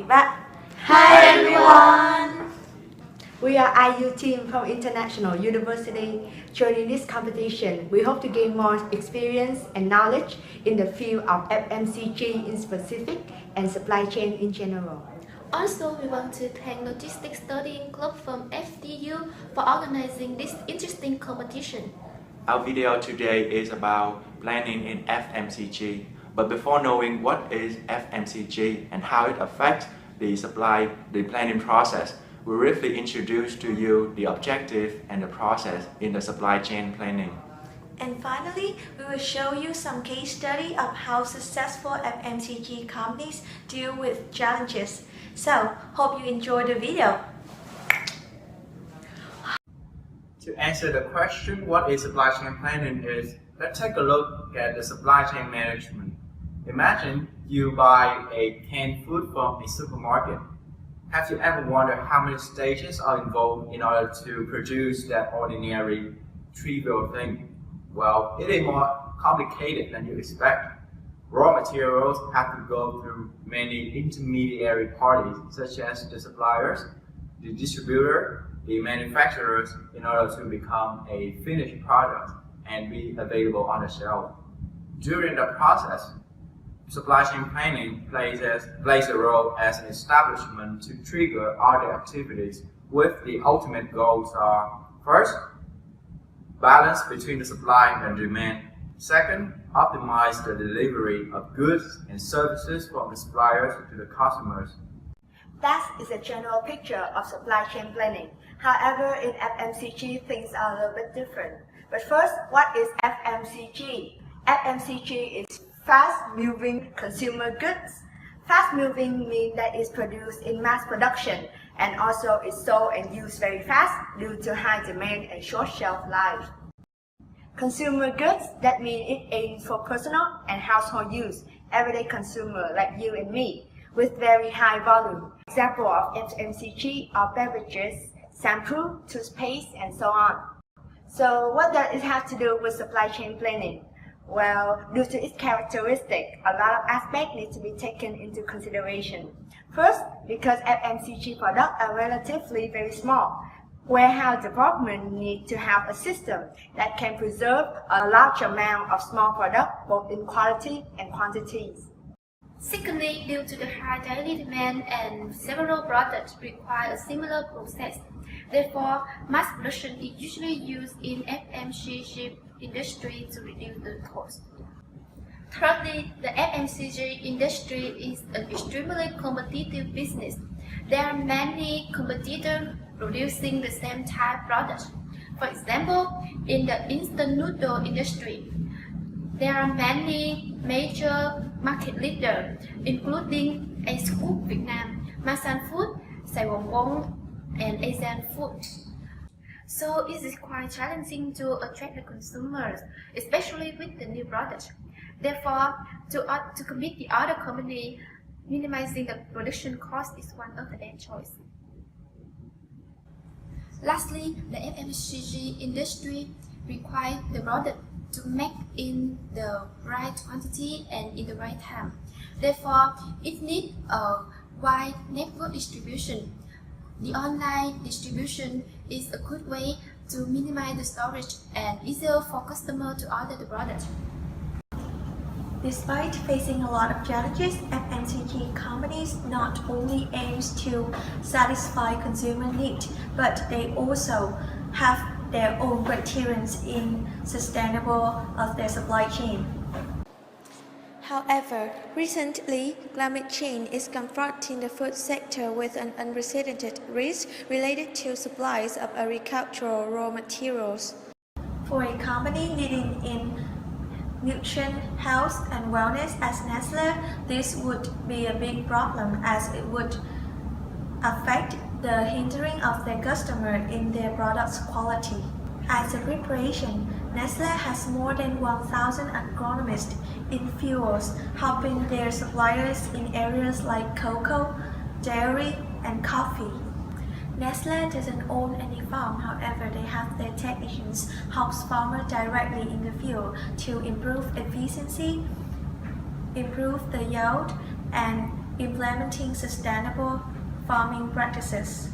back. Hi everyone! We are IU team from International University. Joining this competition, we hope to gain more experience and knowledge in the field of FMCG in specific and supply chain in general. Also, we want to thank Logistics Studying Club from FDU for organizing this interesting competition. Our video today is about planning in FMCG. But before knowing what is FMCG and how it affects the planning process, we'll briefly introduce to you the objective and the process in the supply chain planning. And finally, we will show you some case study of how successful FMCG companies deal with challenges. So, hope you enjoy the video. To answer the question, what is supply chain planning is, let's take a look at the supply chain management. Imagine you buy a canned food from a supermarket. Have you ever wondered how many stages are involved in order to produce that ordinary, trivial thing? Well, it is more complicated than you expect. Raw materials have to go through many intermediary parties, such as the suppliers, the distributor, the manufacturers, in order to become a finished product and be available on the shelf. During the process, supply chain planning plays a role as an establishment to trigger other activities with the ultimate goals are: first, balance between the supply and demand; second, optimize the delivery of goods and services from the suppliers to the customers. That is a general picture of supply chain planning. However, in FMCG, things are a little bit different. But first, what is FMCG? FMCG is fast-moving consumer goods. Fast-moving means that it's produced in mass production and also is sold and used very fast due to high demand and short shelf life. Consumer goods, that means it aims for personal and household use, everyday consumer like you and me, with very high volume. Example of FMCG are beverages, shampoo, toothpaste, and so on. So what does it have to do with supply chain planning? Well, due to its characteristic, a lot of aspects need to be taken into consideration. First, because FMCG products are relatively very small, warehouse department need to have a system that can preserve a large amount of small products both in quality and quantities. Secondly, due to the high daily demand and several products require a similar process. Therefore, mass production is usually used in FMCG industry to reduce the cost. Thirdly, the FMCG industry is an extremely competitive business. There are many competitors producing the same type products. For example, in the instant noodle industry, there are many major market leaders, including Ace Cook Vietnam, Masan Food, Saigon Bong, and Asian Food. So it is quite challenging to attract the consumers, especially with the new products. Therefore, to compete the other company, minimizing the production cost is one of the best choices. Lastly, the FMCG industry requires the product to make in the right quantity and in the right time. Therefore, it needs a wide network distribution. The online distribution is a good way to minimize the storage and easier for customers to order the product. Despite facing a lot of challenges, FMCG companies not only aims to satisfy consumer needs, but they also have their own criteria in sustainable of their supply chain. However, recently, climate change is confronting the food sector with an unprecedented risk related to supplies of agricultural raw materials. For a company leading in nutrition, health, and wellness as Nestle, this would be a big problem as it would affect the hindering of their customer in their product's quality. As a preparation, Nestle has more than 1,000 agronomists in fields helping their suppliers in areas like cocoa, dairy, and coffee. Nestle doesn't own any farm, however they have their technicians help farmers directly in the field to improve efficiency, improve the yield, and implementing sustainable farming practices.